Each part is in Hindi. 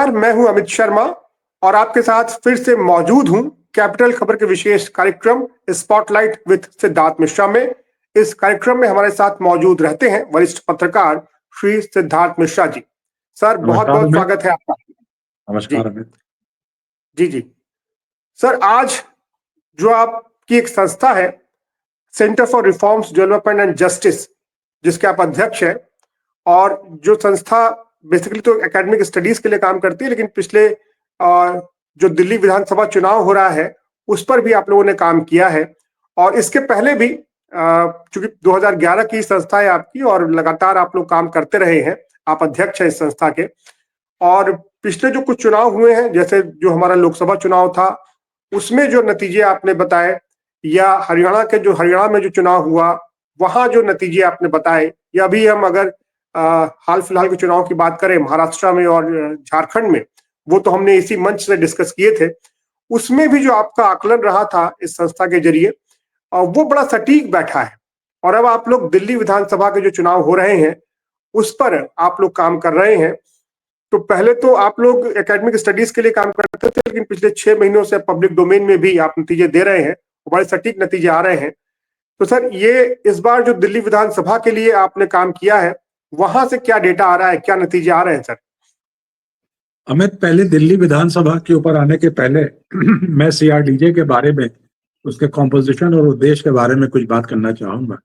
नमस्कार, मैं हूं अमित शर्मा और आपके साथ फिर से मौजूद हूं कैपिटल खबर के विशेष कार्यक्रम स्पॉटलाइट विद सिद्धार्थ मिश्रा में। इस कार्यक्रम में हमारे साथ मौजूद रहते हैं वरिष्ठ पत्रकार श्री सिद्धार्थ मिश्रा जी। सर, बहुत नमस्कार बहुत अमित। स्वागत है आपका। नमस्कार अमित। जी जी सर, आज जो आपकी एक संस्था है centre for reforms development and justice, जिसके आप अध्यक्ष हैं, और जो संस्था बेसिकली तो एकेडमिक स्टडीज के लिए काम करती है, लेकिन पिछले जो दिल्ली विधानसभा चुनाव हो रहा है उस पर भी आप लोगों ने काम किया है। और इसके पहले भी चूंकि 2011 की संस्था है आपकी और लगातार आप लोग काम करते रहे हैं, आप अध्यक्ष हैं इस संस्था के। और पिछले जो कुछ चुनाव हुए हैं, जैसे जो हमारा लोकसभा चुनाव था उसमें जो नतीजे आपने बताए, या हरियाणा में जो चुनाव हुआ वहां जो नतीजे आपने बताए, या अभी हम अगर हाल फिलहाल के चुनाव की बात करें महाराष्ट्र में और झारखंड में, वो तो हमने इसी मंच से डिस्कस किए थे। उसमें भी जो आपका आकलन रहा था इस संस्था के जरिए, वो बड़ा सटीक बैठा है। और अब आप लोग दिल्ली विधानसभा के जो चुनाव हो रहे हैं उस पर आप लोग काम कर रहे हैं। तो पहले तो आप लोग एकेडमिक स्टडीज के लिए काम करते थे, लेकिन पिछले 6 महीनों से पब्लिक डोमेन में भी आप नतीजे दे रहे हैं, बड़े सटीक नतीजे आ रहे हैं। तो सर, ये इस बार जो दिल्ली विधानसभा के लिए आपने काम किया है, वहां से क्या डेटा आ रहा है, क्या नतीजे आ रहे हैं सर? अमित, पहले दिल्ली विधानसभा के ऊपर आने के पहले मैं सीआरडीजे के बारे में, उसके कॉम्पोजिशन और उद्देश्य के बारे में कुछ बात करना चाहूंगा।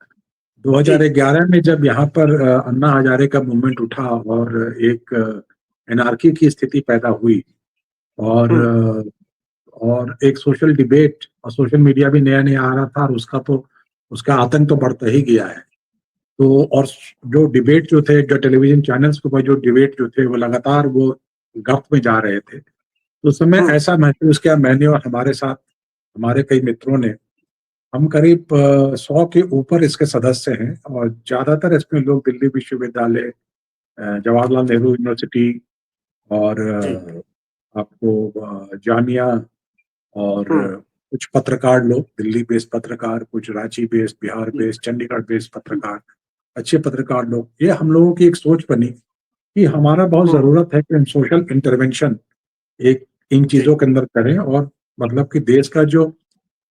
2011 में जब यहाँ पर अन्ना हजारे का मूवमेंट उठा और एक एनार्की की स्थिति पैदा हुई और एक सोशल डिबेट, और सोशल मीडिया भी नया नया आ रहा था, और उसका आतंक तो बढ़ता ही गया है। तो और जो डिबेट जो थे, जो टेलीविजन चैनल्स के ऊपर जो डिबेट जो थे वो लगातार वो गर्त में जा रहे थे। तो उस समय ऐसा महसूस किया मैंने और हमारे साथ हमारे कई मित्रों ने। हम करीब 100 के ऊपर इसके सदस्य हैं, और ज्यादातर इसमें लोग दिल्ली विश्वविद्यालय, जवाहरलाल नेहरू यूनिवर्सिटी और आपको जामिया, और कुछ पत्रकार लोग, दिल्ली बेस्ड पत्रकार, कुछ Ranchi based, Bihar based, Chandigarh based पत्रकार, अच्छे पत्रकार लोग। ये हम लोगों की एक सोच बनी कि हमारा बहुत जरूरत है कि हम सोशल इंटरवेंशन एक इन चीजों के अंदर करें, और मतलब कि देश का जो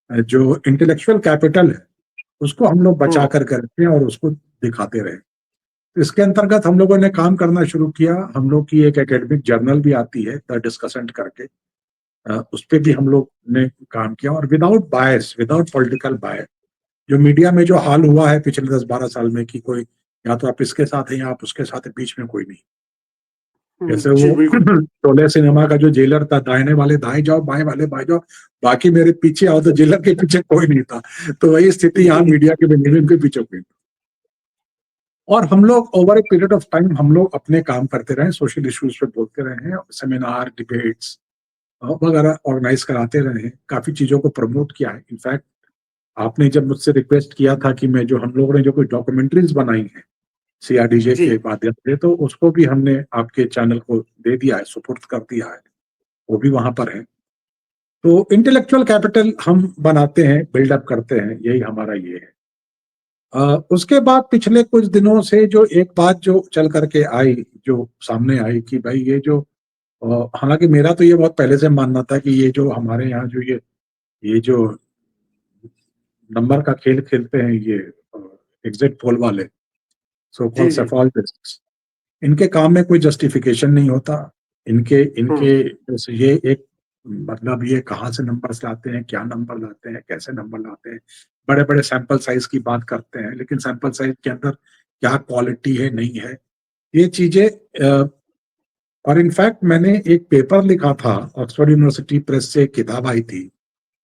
जो इंटेलेक्चुअल कैपिटल है उसको हम लोग बचा कर रखें और उसको दिखाते रहें। इसके अंतर्गत हम लोगों ने काम करना शुरू किया। हम लोग की एक एकेडमिक जर्नल भी आती है, द डिस्कसेंट करके, उस पर भी हम लोग ने काम किया, और विदाउट बायस, विदाउट पॉलिटिकल बायस। जो मीडिया में जो हाल हुआ है पिछले 10-12 साल में कि कोई या तो आप इसके साथ हैं या आप उसके साथ हैं, बीच में कोई नहीं। जैसे वो शोले सिनेमा का जो जेलर था, दाहिने वाले दाएं जाओ, बाएं वाले बाएं जाओ, बाकी मेरे पीछे आओ, तो जेलर के पीछे कोई नहीं था। तो वही स्थिति यहाँ मीडिया के बेनियम के पीछे कोई। और हम लोग over a period of time हम लोग अपने काम करते रहे, सोशल इश्यूज पे बोलते रहे हैं, सेमिनार, डिबेट्स वगैरह ऑर्गेनाइज कराते रहे हैं, काफी चीजों को प्रमोट किया है। इनफैक्ट आपने जब मुझसे रिक्वेस्ट किया था कि मैं जो हम लोगों ने जो कुछ डॉक्यूमेंट्रीज बनाई हैं सीआरडीजे के माध्यम से, तो उसको भी हमने आपके चैनल को दे दिया है, सुपुर्द कर दिया है, वो भी वहां पर है। तो इंटेलेक्चुअल कैपिटल हम बनाते हैं, बिल्डअप करते हैं, यही हमारा ये है। उसके बाद पिछले कुछ दिनों से जो एक बात जो चल करके आई, जो सामने आई कि भाई ये जो, हालांकि मेरा तो ये बहुत पहले से मानना था कि ये जो हमारे यहाँ जो ये जो नंबर का खेल खेलते हैं, ये एग्जिट पोल वाले, सो कॉल्ड सेफोलॉजिस्ट्स, इनके काम में कोई जस्टिफिकेशन नहीं होता। इनके इनके ये एक मतलब ये कहाँ से नंबर्स लाते हैं, क्या नंबर लाते हैं, कैसे नंबर लाते हैं, बड़े बड़े सैंपल साइज की बात करते हैं, लेकिन सैंपल साइज के अंदर क्या क्वालिटी है, नहीं है, ये चीजें। और इनफैक्ट मैंने एक पेपर लिखा था, ऑक्सफोर्ड यूनिवर्सिटी प्रेस से एक किताब आई थी,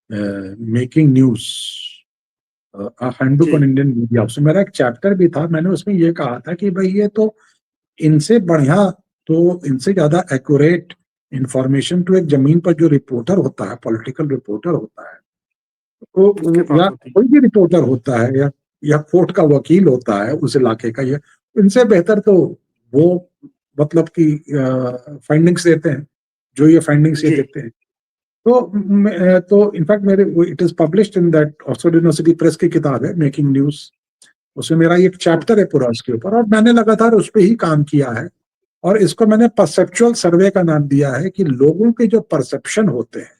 making news, handbook on Indian media. उसमें मेरा एक चैप्टर भी था, मैंने उसमें ये कहा था कि भाई ये तो इनसे बढ़िया, तो इनसे ज्यादा एक्यूरेट इंफॉर्मेशन तो एक जमीन पर जो रिपोर्टर होता है, पॉलिटिकल रिपोर्टर होता है, तो या कोई भी रिपोर्टर होता है, या कोर्ट का वकील होता है उस इलाके का, या इनसे बेहतर तो वो मतलब कि फाइंडिंग्स देते हैं, जो ये फाइंडिंग्स ये देते हैं। तो इनफैक्ट मेरे it is published in that Oxford university press की किताब है मेकिंग न्यूज, उसमें मेरा एक चैप्टर है पूरा उसके ऊपर, और मैंने लगातार उस पर ही काम किया है। और इसको मैंने परसेप्चुअल सर्वे का नाम दिया है कि लोगों के जो परसेप्शन होते हैं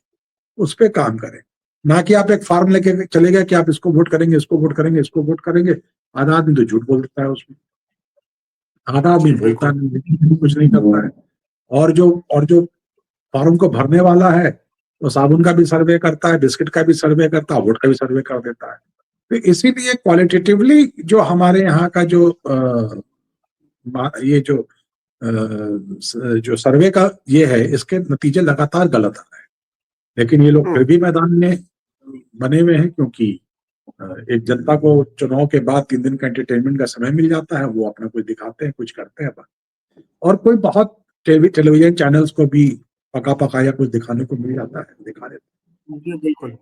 उस पर काम करें, ना कि आप एक फॉर्म लेके चले गए कि आप इसको वोट करेंगे, इसको वोट करेंगे, इसको वोट करेंगे। आधा आदमी तो झूठ बोल देता है उसमें, आधा आदमी जी बोलता बिल्कुल। नहीं, कुछ नहीं करता है। और जो फॉर्म को भरने वाला है वो साबुन का भी सर्वे करता है, बिस्किट का भी सर्वे करता है, वोट का भी सर्वे कर देता है। तो इसीलिए क्वालिटेटिवली जो हमारे यहाँ का जो ये जो सर्वे का ये है, इसके नतीजे लगातार गलत आ रहे हैं। लेकिन ये लोग फिर भी मैदान में बने हुए हैं, क्योंकि एक जनता को चुनाव के बाद 3 दिन का एंटरटेनमेंट का समय मिल जाता है, वो अपना कुछ दिखाते हैं, कुछ करते हैं। और कोई बहुत टेलीविजन चैनल्स को भी पका पकाया कुछ दिखाने को मिल जाता है, दिखा देते जी बिल्कुल। हैं।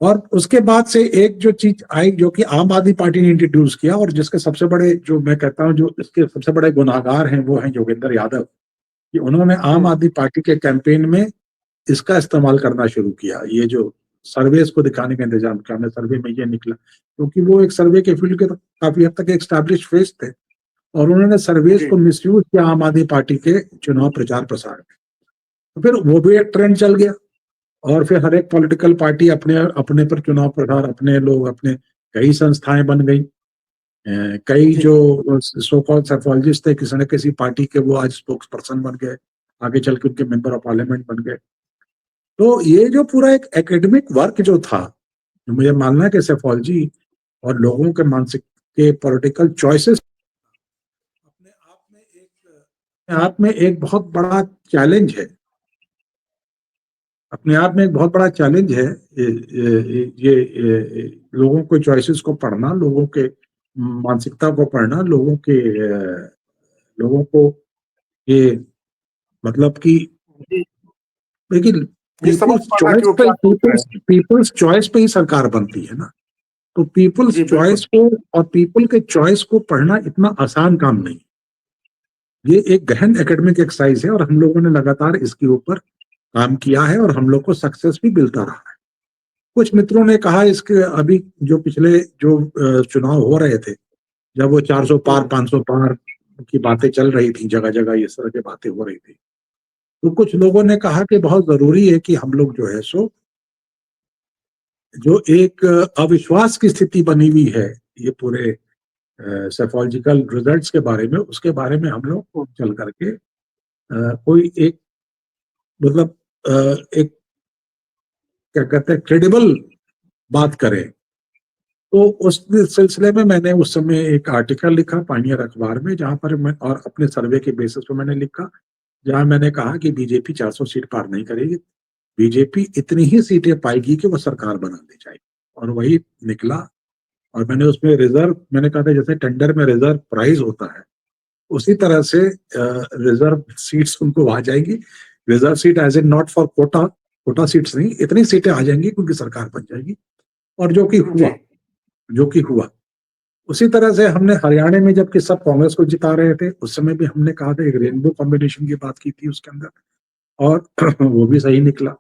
और उसके बाद से एक जो चीज आई जो कि आम आदमी पार्टी ने इंट्रोड्यूस किया, और जिसके सबसे बड़े, जो मैं कहता हूं जो इसके सबसे बड़े गुनाहगार हैं, वो हैं योगेंद्र यादव, कि उन्होंने आम आदमी पार्टी के कैंपेन में इसका इस्तेमाल करना शुरू किया। ये जो सर्वेस को दिखाने का इंतजाम किया, हमने सर्वे में ये निकला, क्योंकि वो एक सर्वे के फील्ड के काफी हद तक एस्टैब्लिश फेस थे, और उन्होंने सर्वेस जी को मिसयूज किया आम आदमी पार्टी के चुनाव प्रचार प्रसार में। तो फिर वो भी एक ट्रेंड चल गया, और फिर हर एक पॉलिटिकल पार्टी अपने अपने पर चुनाव प्रचार, अपने लोग, अपने कई संस्थाएं बन गई। कई जी जो सो कॉल्ड सेफोलॉजिस्ट थे किसी न किसी पार्टी के, वो आज स्पोक्स पर्सन बन गए, आगे चल के उनके मेंबर ऑफ पार्लियामेंट बन गए। तो ये जो पूरा एक एकेडमिक वर्क जो था, मुझे मानना है कि सेफोलॉजी और लोगों के मानसिक के पॉलिटिकल चॉइसेस अपने आप में एक बहुत बड़ा चैलेंज है, अपने आप में एक बहुत बड़ा चैलेंज है। ये लोगों के चॉइसेस को पढ़ना, लोगों के मानसिकता को पढ़ना, लोगों को ये मतलब कि जी। देखिए, ये समझ पीपल्स पाना कि चॉइस वो पे क्या सोच रहे हैं। पीपल्स चॉइस पे ही सरकार बनती है ना। तो पीपल्स जी बिल्कुल। चॉइस को और पीपल के चॉइस को पढ़ना इतना आसान काम नहीं। ये एक गहन एकेडमिक एक्सरसाइज है, और हम लोगों ने लगातार इसके ऊपर काम किया है, और हम लोग को सक्सेस भी मिलता रहा है। कुछ मित्रों ने कहा इसके अभी जो पिछले जो चुनाव हो रहे थे, जब वो 400 पार 500 पार की बातें चल रही थी, जगह जगह इस तरह की बातें हो रही थी, तो कुछ लोगों ने कहा कि बहुत जरूरी है कि हम लोग जो है सो जो एक अविश्वास की स्थिति बनी हुई है ये पूरे सेफोलॉजिकल रिजल्ट्स के बारे में, उसके बारे में हम लोग चल करके कोई एक मतलब एक क्या कहते हैं क्रेडिबल बात करें। तो उस सिलसिले में मैंने उस समय एक आर्टिकल लिखा पानियर अखबार में, जहां पर मैं और अपने सर्वे के बेसिस पर मैंने लिखा, जहां मैंने कहा कि बीजेपी 400 सीट पार नहीं करेगी, बीजेपी इतनी ही सीटें पाएगी कि वो सरकार बना ले जाएगी, और वही निकला। और मैंने उसमें रिजर्व, मैंने कहा था जैसे टेंडर में रिजर्व प्राइज होता है, उसी तरह से रिजर्व सीट्स उनको आ जाएगी। Reserve seat as in not for quota, quota seats नहीं, इतनी सीटें आ जाएंगी क्योंकि सरकार बन जाएगी। और जी जो कि हुआ। उसी तरह से हमने हरियाणा में जबकि सब कांग्रेस को जिता रहे थे, उस समय भी हमने कहा था, एक रेनबो कॉम्बिनेशन की बात की थी उसके अंदर, और वो भी सही निकला।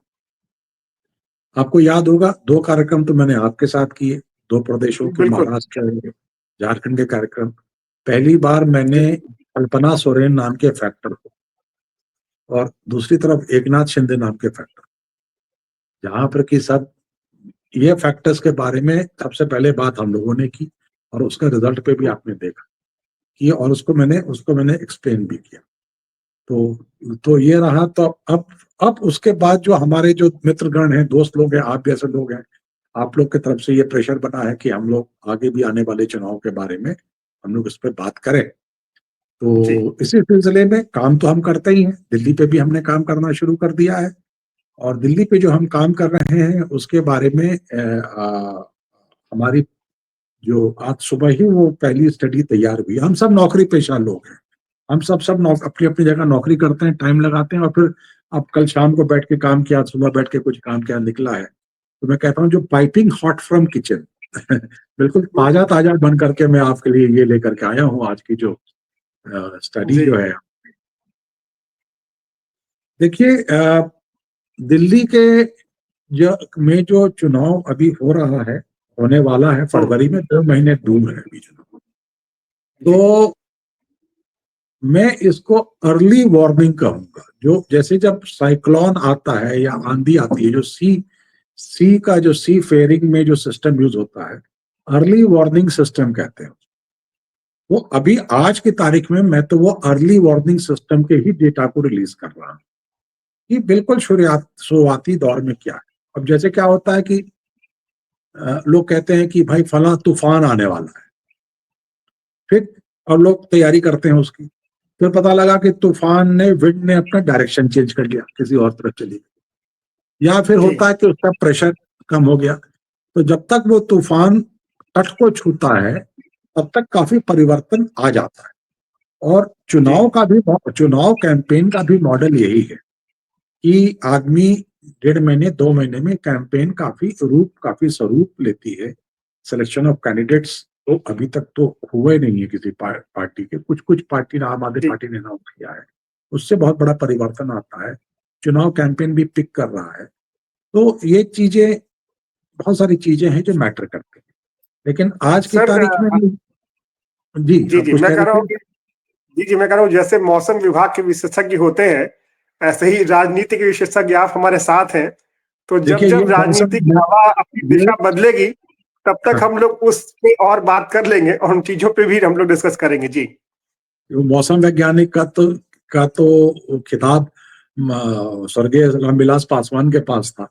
आपको याद होगा 2 कार्यक्रम तो मैंने आपके साथ किए, 2 प्रदेशों के, बिल्कुल। महाराष्ट्र और झारखंड के कार्यक्रम। पहली बार जी मैंने कल्पना सोरेन नाम के फैक्टर को, और दूसरी तरफ एकनाथ शिंदे नाम के फैक्टर, जहां पर कि सब ये फैक्टर्स के बारे में सबसे पहले बात हम लोगों ने की, और उसका रिजल्ट पे भी आपने देखा कि, और उसको मैंने एक्सप्लेन भी किया। तो ये रहा। तो अब उसके बाद जो हमारे जो मित्रगण हैं, दोस्त लोग हैं, आप जैसे लोग हैं, आप लोग की तरफ से ये प्रेशर बना है कि हम लोग आगे भी आने वाले चुनाव के बारे में हम लोग इस पर बात करें। जी तो इसी सिलसिले में काम तो हम करते ही हैं, दिल्ली पे भी हमने काम करना शुरू कर दिया है। और दिल्ली पे जो हम काम कर रहे हैं उसके बारे में हमारी जो आज सुबह ही वो पहली स्टडी तैयार हुई। हम सब नौकरी पेशा लोग हैं, हम सब अपनी अपनी जगह नौकरी करते हैं, टाइम लगाते हैं, और फिर अब कल शाम को बैठ के काम किया, सुबह बैठ के कुछ काम किया, निकला है। तो मैं कहता हूँ जो पाइपिंग हॉट फ्रॉम किचन बिल्कुल ताजा ताजा बन करके मैं आपके लिए ये लेकर के आया हूँ आज की जो स्टडी जी जो है। देखिए दिल्ली के जो चुनाव अभी हो रहा है, होने वाला है फरवरी में, 2 महीने दूर है अभी चुनाव। जी तो मैं इसको अर्ली वार्निंग कहूंगा। जो जैसे जब साइक्लोन आता है या आंधी आती है, जो सी का जो सी फेयरिंग में जो सिस्टम यूज होता है, अर्ली वार्निंग सिस्टम कहते हैं। वो अभी आज की तारीख में मैं तो वो अर्ली वार्निंग सिस्टम के ही डेटा को रिलीज कर रहा हूँ कि बिल्कुल शुरुआती दौर में क्या है। अब जैसे क्या होता है कि लोग कहते हैं कि भाई फला तूफान आने वाला है, फिर अब लोग तैयारी करते हैं उसकी, फिर पता लगा कि विंड ने अपना डायरेक्शन चेंज कर लिया, किसी और तरफ चली गई, या फिर जी होता है कि उसका प्रेशर कम हो गया। तो जब तक वो तूफान तट को छूता है तब तक काफी परिवर्तन आ जाता है। और जी चुनाव कैंपेन का भी मॉडल यही है कि आदमी 1.5 महीने 2 महीने में कैंपेन काफी स्वरूप लेती है। सिलेक्शन ऑफ कैंडिडेट्स तो अभी तक तो हुए नहीं है किसी पार्टी के, कुछ कुछ पार्टी, आम आदमी जी पार्टी ने नाम किया है, उससे बहुत बड़ा परिवर्तन आता है। चुनाव कैंपेन भी पिक कर रहा है। तो ये चीजें, बहुत सारी चीजें हैं जो मैटर करते हैं। लेकिन आज की सर। तारीख में जी, जी आप जी कुछ मैं कह कह रहे रहा हूँ थे? कि जी जी मैं कह रहा हूँ, जैसे मौसम विभाग के विशेषज्ञ होते हैं, ऐसे ही राजनीति के विशेषज्ञ आप हमारे साथ हैं। तो जब देखिए, ये जब मौसम राजनीति की हवा अपनी ये दिशा बदलेगी, तब तक हाँ, हम लोग उस पे और बात कर लेंगे और उन चीजों पे भी हम लोग डिस्कस करेंगे। जी वो मौसम वैज्ञानिक का तो खिताब स्वर्गीय रामविलास पासवान के पास था।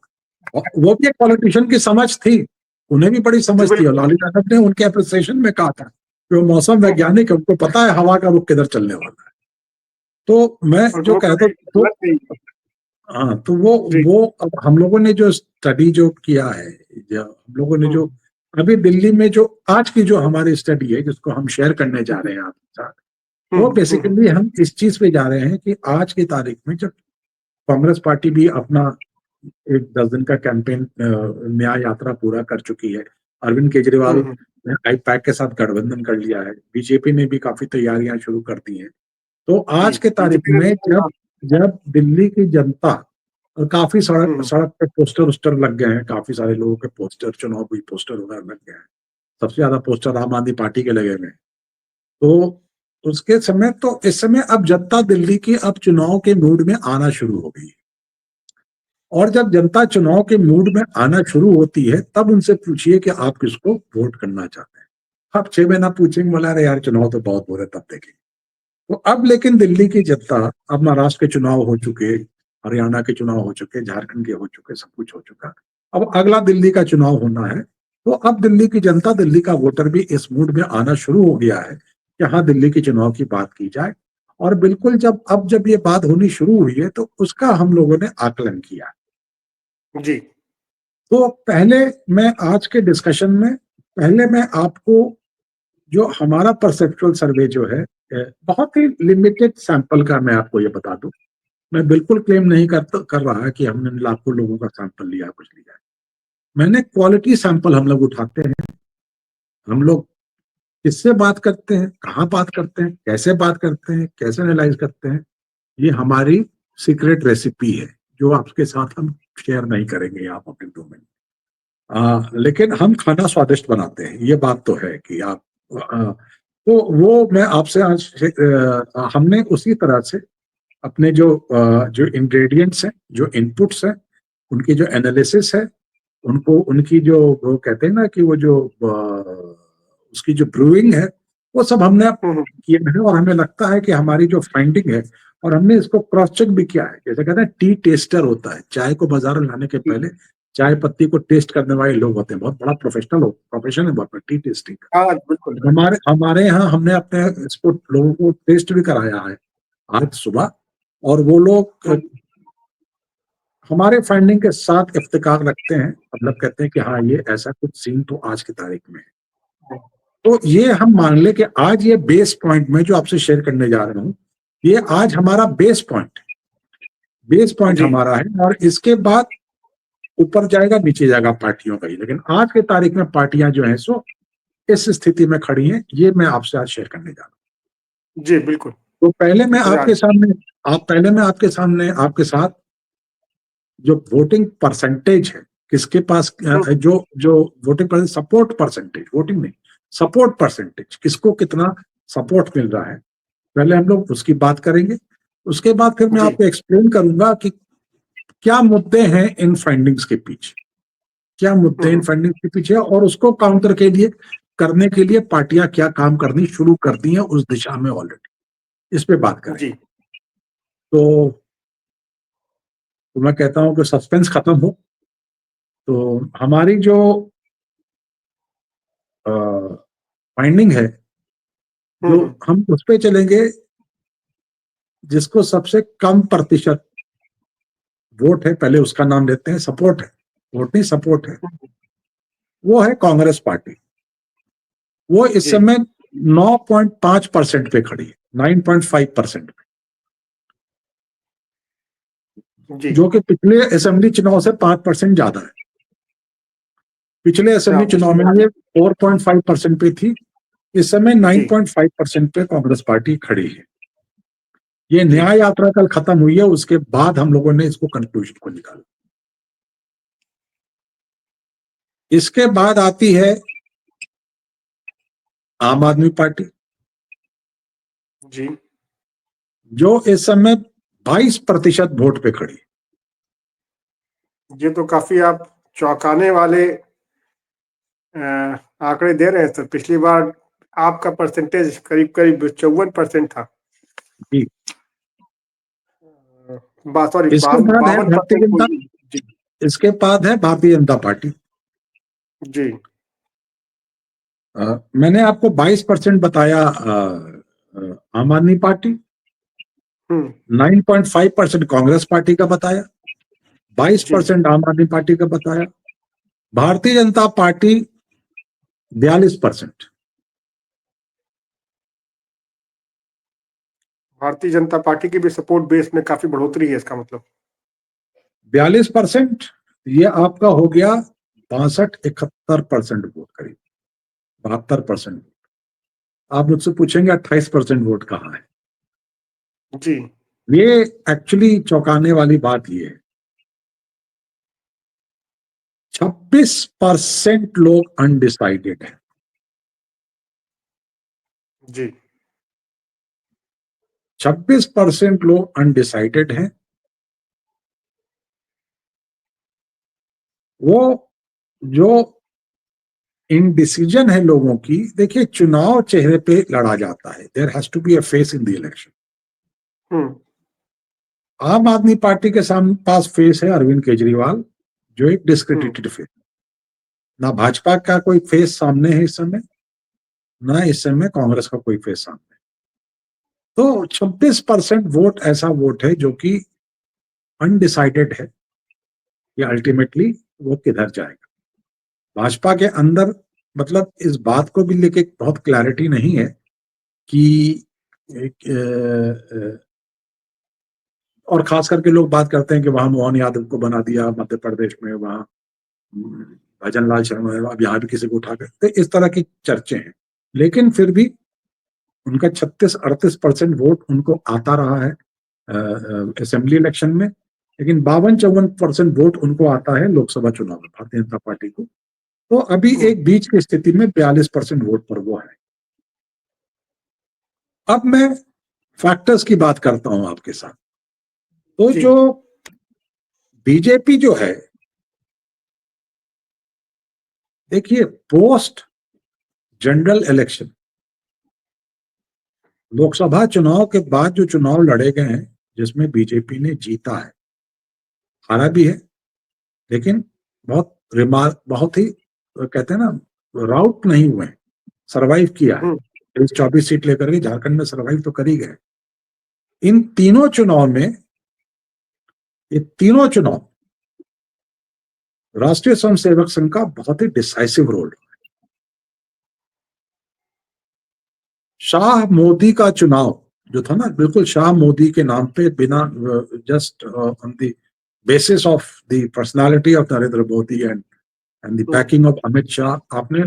और वो भी एक पॉलिटिशियन की समझ थी, उन्हें भी बड़ी जी समझ थी। और बिल्कुल। लाली यादव ने उनके अप्रिसिएशन में कहा था कि वो मौसम वैज्ञानिक है, उनको पता है हवा का रुख किधर चलने वाला है। तो मैं और जो वो कहता कभी तो गलत नहीं। हाँ, तो वो जी। वो अब हम लोगों ने जो स्टडी जो किया है, जो हम लोगों ने जो हम्म अभी दिल्ली में जो आज की जो हमारी स्टडी है जिसको हम शेयर करने जा रहे हैं आपके साथ, वो हम्म। बेसिकली हम इस चीज पे जा रहे हैं कि आज की तारीख में जब कांग्रेस पार्टी भी अपना एक 10 दिन का कैंपेन न्याय यात्रा पूरा कर चुकी है, अरविंद केजरीवाल हम्म। ने आईपैक के साथ गठबंधन कर लिया है, बीजेपी ने भी काफी तैयारियां शुरू कर दी हैं। तो जी आज के तारीख बीजेपी में ने। जब जब दिल्ली की जनता, और काफी सड़क हम्म सड़क पे पोस्टर उस्टर लग गए हैं, काफी सारे लोगों के पोस्टर, चुनाव भी पोस्टर वगैरह लग गए हैं। सबसे ज्यादा पोस्टर आम आदमी पार्टी के लगे हुए हैं। तो उसके समय, तो इस समय अब जनता दिल्ली की अब चुनाव के मूड में आना शुरू हो गई है। और जब जनता चुनाव के मूड में आना शुरू होती है तब उनसे पूछिए कि आप किसको वोट करना चाहते हैं। आप 6 महीना पूछेंगे, बोला अरे यार चुनाव तो बहुत बुरे, तब देखेंगे। तो अब लेकिन दिल्ली की जनता, अब महाराष्ट्र के चुनाव हो चुके, हरियाणा के चुनाव हो चुके, झारखंड के हो चुके, सब कुछ हो चुका। अब अगला दिल्ली का चुनाव होना है। तो अब दिल्ली की जनता, दिल्ली का वोटर भी इस मूड में आना शुरू हो गया है कि हाँ, दिल्ली के चुनाव की बात की जाए। और बिल्कुल जब ये बात होनी शुरू हुई है तो उसका हम लोगों ने आकलन किया। जी तो पहले मैं आज के डिस्कशन में, पहले मैं आपको जो हमारा परसेप्चुअल सर्वे जो है, बहुत ही लिमिटेड सैंपल का मैं आपको ये बता दूं। मैं बिल्कुल क्लेम नहीं कर रहा कि हमने लाखों लोगों का सैंपल लिया, कुछ लिया है। मैंने क्वालिटी सैंपल हम लोग उठाते हैं। हम लोग किससे बात करते हैं, कहाँ बात करते हैं, कैसे बात करते हैं, कैसे एनालाइज करते हैं, ये हमारी सीक्रेट रेसिपी है जो आपके साथ हम शेयर नहीं करेंगे यहाँ पब्लिक डोमेन। लेकिन हम खाना स्वादिष्ट बनाते हैं, ये बात तो है कि आप तो वो मैं आपसे आज हमने उसी तरह से अपने जो इंग्रेडिएंट्स हैं, जो इनपुट्स हैं, उनकी जो एनालिसिस है, उनको उनकी जो वो कहते हैं ना कि वो जो उसकी जो ब्रूइंग है, वो सब हमने हम्म किया है। और हमें लगता है कि हमारी जो फाइंडिंग है, और हमने इसको क्रॉस चेक भी किया है। जैसे कहते हैं टी टेस्टर होता है, चाय को बाजार में लाने के पहले चाय पत्ती को टेस्ट करने वाले लोग होते हैं, बहुत बड़ा प्रोफेशन है बहुत, टी टेस्टिंग का। हाँ बिल्कुल। हमारे हमारे यहाँ हमने अपने इसको लोगों को टेस्ट भी कराया है आज सुबह। और वो लोग हम्म हमारे फाइंडिंग के साथ इफ्तिकार रखते हैं, मतलब कहते हैं कि हाँ, ये ऐसा कुछ सीन तो आज की तारीख में है। तो ये हम मान ले कि आज ये बेस पॉइंट में जो आपसे शेयर करने जा रहा हूं, ये आज हमारा बेस पॉइंट जी हमारा है। और इसके बाद ऊपर जाएगा नीचे जाएगा पार्टियों का ही। लेकिन आज की तारीख में पार्टियां जो है सो इस स्थिति में खड़ी हैं, ये मैं आपसे आज शेयर करने जा रहा जी बिल्कुल। हूं। तो पहले मैं राज। आपके सामने पहले मैं आपके सामने आपके साथ जो वोटिंग परसेंटेज है, किसके पास जो जो voting percentage, support percentage, voting नहीं, सपोर्ट परसेंटेज, किसको कितना सपोर्ट मिल रहा है, पहले हम लोग उसकी बात करेंगे, उसके बाद फिर मैं जी। आपको एक्सप्लेन करूंगा कि क्या मुद्दे हैं इन फाइंडिंग्स के पीछे, क्या मुद्दे इन फाइंडिंग्स के पीछे, और उसको काउंटर के लिए करने के लिए पार्टियां क्या काम करनी शुरू कर दी हैं उस दिशा में ऑलरेडी, इस पे बात करेंगे। जी। तो मैं कहता हूं कि सस्पेंस खत्म हो। तो हमारी जो फाइंडिंग है, जो हम उस पे चलेंगे जिसको सबसे कम प्रतिशत वोट है, पहले उसका नाम लेते हैं, सपोर्ट है, वोट नहीं सपोर्ट है, वो है कांग्रेस पार्टी। वो इस जी। समय 9.5% पे खड़ी है, 9.5%, जी। जो कि पिछले असेंबली चुनाव से 5% ज्यादा है। पिछले असेंबली चुनाव में ये 4.5% पे थी, इस समय जी। 9.5% पे कांग्रेस पार्टी खड़ी है। ये जी। न्याय यात्रा कल खत्म हुई है, उसके बाद हम लोगों ने इसको कंक्लूजन को निकाला। इसके बाद आती है आम आदमी पार्टी, जी। जो इस समय 22% वोट पे खड़ी है। ये तो काफी आप चौंकाने वाले आंकड़े दे रहे हैं सर। पिछली बार आपका परसेंटेज करीब करीब 54% था। जी। सॉरी, इसके बाद है भारतीय 52% जनता, हुई। जी। इसके बाद है भारतीय जनता पार्टी। जी। मैंने आपको 22% बताया आम आदमी पार्टी, हम्म। 9.5% कांग्रेस पार्टी का बताया, जी। 22% आम आदमी पार्टी का बताया, भारतीय जनता पार्टी 42%। भारतीय जनता पार्टी की भी सपोर्ट बेस में काफी बढ़ोतरी है इसका मतलब। 42%, ये आपका हो गया 62-71% वोट, करीब 72%। आप मुझसे पूछेंगे 28% वोट कहाँ है। जी। ये एक्चुअली चौंकाने वाली बात ये है, 26% लोग अनडिसाइडेड हैं। जी। 26% लोग अनडिसाइडेड हैं। वो जो इनडिसीजन है लोगों की, देखिए चुनाव चेहरे पे लड़ा जाता है, there has to be a face in the election. Hmm. Aam Aadmi party के सामने पास फेस है अरविंद केजरीवाल, जो एक हम्म। Discredited face. ना भाजपा का कोई फेस सामने है इस समय, ना इस समय कांग्रेस का कोई फेस सामने। तो 26% वोट ऐसा वोट है जो कि अनडिसाइडेड है, ये अल्टीमेटली वो किधर जाएगा। भाजपा के अंदर मतलब इस बात को भी लेके बहुत क्लैरिटी नहीं है कि एक, और खास करके लोग बात करते हैं कि वहां मोहन यादव को बना दिया मध्य प्रदेश में, वहां भजन लाल शर्मा, अब यहाँ भी किसी को उठा कर, तो इस तरह की चर्चे हैं। लेकिन फिर भी उनका 36-38% वोट उनको आता रहा है असेंबली इलेक्शन में, लेकिन 52-54% वोट उनको आता है लोकसभा चुनाव में भारतीय जनता पार्टी को। तो अभी हम्म। एक बीच की स्थिति में 42% वोट पर वो है। अब मैं फैक्टर्स की बात करता हूं आपके साथ। तो जी। जो बीजेपी जो है, देखिए पोस्ट जनरल इलेक्शन, लोकसभा चुनाव के बाद जो चुनाव लड़े गए हैं जिसमें बीजेपी ने जीता है, हारा भी है, लेकिन बहुत ही कहते हैं ना, राउट नहीं हुए, सरवाइव किया है। हम्म। 24 सीट लेकर के झारखंड में सरवाइव तो कर ही गए। इन तीनों चुनाव में, ये तीनों चुनाव राष्ट्रीय स्वयंसेवक संघ का बहुत ही डिसाइसिव रोल। शाह मोदी का चुनाव जो था ना, बिल्कुल शाह मोदी के नाम पे, बिना just on the basis of the personality of Narendra Modi and the hmm. Banking of Amit Shah, आपने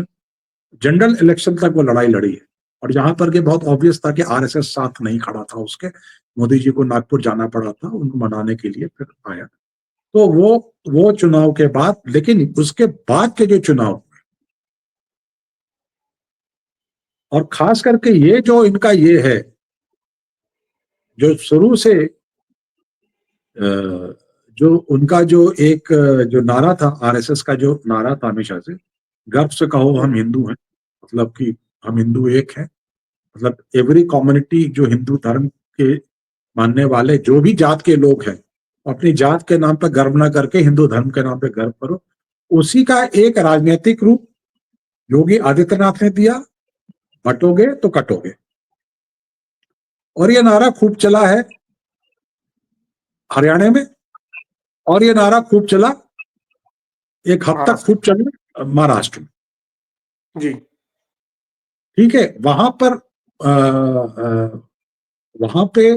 जनरल इलेक्शन तक वो लड़ाई लड़ी है। और जहां पर के बहुत ऑब्वियस था कि आरएसएस साथ नहीं खड़ा था उसके, मोदी जी को नागपुर जाना पड़ा था उनको मनाने के लिए, फिर आया। तो वो चुनाव के बाद, लेकिन उसके बाद के जो चुनाव, और खास करके ये जो इनका ये है जो शुरू से जो उनका जो एक जो नारा था, आरएसएस का जो नारा था हमेशा से, गर्व से कहो हम हिंदू हैं, मतलब कि हम हिंदू एक हैं, मतलब एवरी कम्युनिटी जो हिंदू धर्म के मानने वाले जो भी जात के लोग हैं, अपनी जात के नाम पर गर्व ना करके हिंदू धर्म के नाम पे गर्व करो। उसी का एक राजनीतिक रूप योगी आदित्यनाथ ने दिया, बटोगे तो कटोगे। और ये नारा खूब चला है हरियाणा में, और ये नारा खूब चला, एक हद तक खूब चला महाराष्ट्र में। जी, ठीक है, वहां पे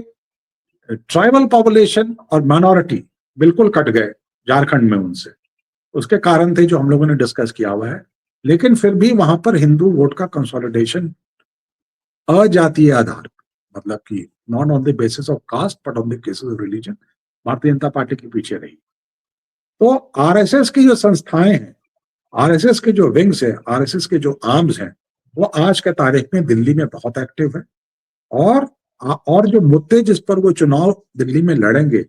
ट्राइबल पॉपुलेशन और माइनॉरिटी बिल्कुल कट गए झारखंड में उनसे, उसके कारण थे जो हम लोगों ने डिस्कस किया हुआ है। लेकिन फिर भी वहां पर हिंदू वोट का कंसोलिडेशन अजातीय आधार, मतलब कि not on the basis of caste but on the cases of religion, Bharatiya Janata party के पीछे रही। तो आरएसएस की जो संस्थाएं हैं, आरएसएस के जो विंग्स है, आरएसएस के जो आर्म्स हैं, वो आज के तारीख में दिल्ली में बहुत एक्टिव है। और जो मुद्दे जिस पर वो चुनाव दिल्ली में लड़ेंगे,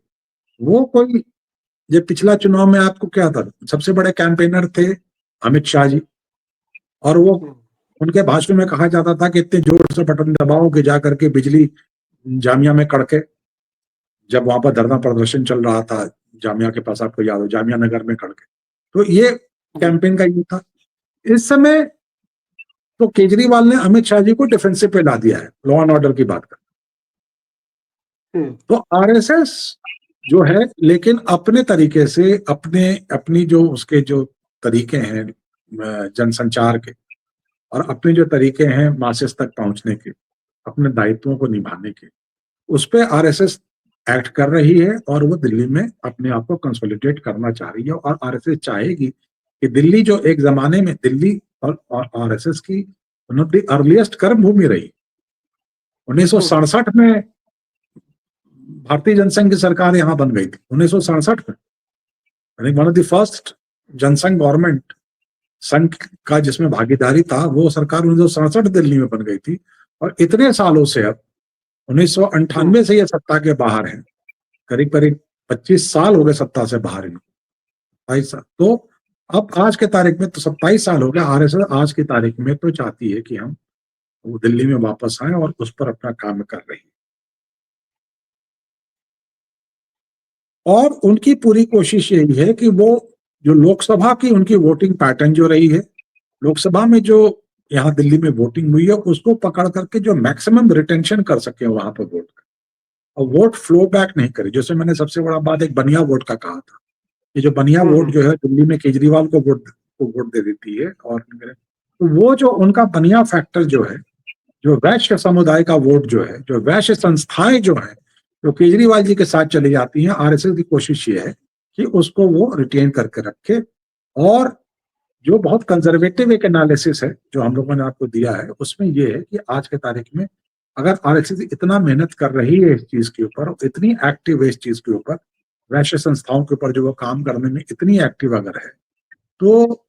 वो कोई, ये पिछला चुनाव में आपको क्या था, सबसे बड़े कैंपेनर थे अमित शाह जी, और वो उनके भाषण में कहा जाता था कि इतने जोर से बटन दबाओ कि जाकर के बिजली जामिया में कड़के। जब वहां पर धरना प्रदर्शन चल रहा था जामिया के पास, आपको याद हो, जामिया नगर में कड़के, तो ये कैंपेन का ये था। इस समय तो केजरीवाल ने अमित शाह जी को डिफेंसिव पे ला दिया है, लॉ एंड ऑर्डर की बात कर। तो आरएसएस जो है, लेकिन अपने तरीके से, अपनी जो उसके जो तरीके हैं जनसंचार के, और अपने जो तरीके हैं मासेस तक पहुंचने के, अपने दायित्वों को निभाने के, उस पे आरएसएस एक्ट कर रही है। और वो दिल्ली में अपने आप को कंसोलिडेट करना चाह रही है। और आरएसएस चाहेगी कि दिल्ली, जो एक जमाने में दिल्ली और आरएसएस की वन ऑफ द अर्लीस्ट कर्म भूमि रही, 1967 में भारतीय जनसंघ की सरकार यहां बन गई थी, 1967 में। One of the first Jana Sangh government Sangh का जिसमें भागीदारी था, वो सरकार 1967 दिल्ली में बन गई थी। और इतने सालों से, अब 1998 से ये सत्ता के बाहर है, करीब करीब 25 साल हो गए सत्ता से बाहर इनको, 27 साल। तो अब आज के तारीख में तो 27 साल हो गए। आरएसएस आज की तारीख में तो चाहती है कि हम वो दिल्ली में वापस आए और उस पर अपना काम कर रही है। और उनकी पूरी कोशिश यही है कि वो जो लोकसभा की उनकी वोटिंग पैटर्न जो रही है, लोकसभा में जो यहाँ दिल्ली में वोटिंग हुई है, उसको पकड़ करके जो मैक्सिमम रिटेंशन कर सके वहां पर वोट का, और वोट फ्लो बैक नहीं करे। जैसे मैंने सबसे बड़ा बात एक बनिया वोट का कहा था, ये जो बनिया वोट जो है दिल्ली में केजरीवाल को वोट दे देती है। और तो वो जो उनका बनिया फैक्टर जो है, जो वैश्य समुदाय का वोट जो है, जो वैश्य संस्थाएं जो है, जो केजरीवाल जी के साथ चली जाती हैं, आरएसएस की कोशिश ये है कि उसको वो रिटेन करके रखे। और जो बहुत कंजर्वेटिव एक एनालिसिस है जो हम लोगों ने आपको दिया है, उसमें ये है कि आज के तारीख में अगर आरएसएस इतना मेहनत कर रही है इस चीज के ऊपर, इतनी एक्टिव है इस चीज के ऊपर, वैश्य संस्थाओं के ऊपर जो वो काम करने में इतनी एक्टिव अगर है, तो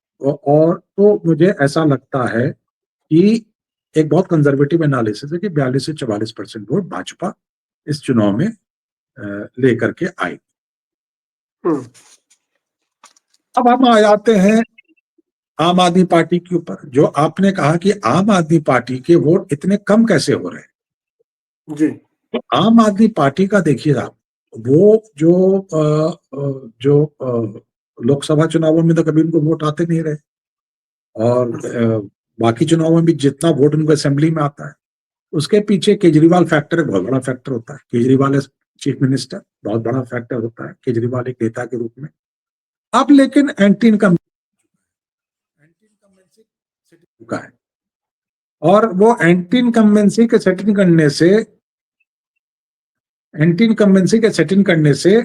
मुझे ऐसा लगता है कि एक बहुत कंजर्वेटिव एनालिसिस है कि 42 से 44% वोट भाजपा इस चुनाव में लेकर के आई। अब हम आ जाते हैं आम आदमी पार्टी के ऊपर। जो आपने कहा कि आम आदमी पार्टी के वोट इतने कम कैसे हो रहे हैं जी, तो आम आदमी पार्टी का देखिए आप, वो जो लोकसभा चुनावों में तो कभी उनको वोट आते नहीं रहे, और बाकी चुनावों में भी जितना वोट उनको असेंबली में आता है, उसके पीछे केजरीवाल फैक्टर एक बहुत बड़ा फैक्टर होता है। केजरीवाल चीफ मिनिस्टर, बहुत बड़ा फैक्टर होता है केजरीवाल एक नेता के रूप में। अब लेकिन एंटी इनकम्बेंसी सेट चुका है, और वो एंटी इनकम्बेंसी के सेटिंग करने से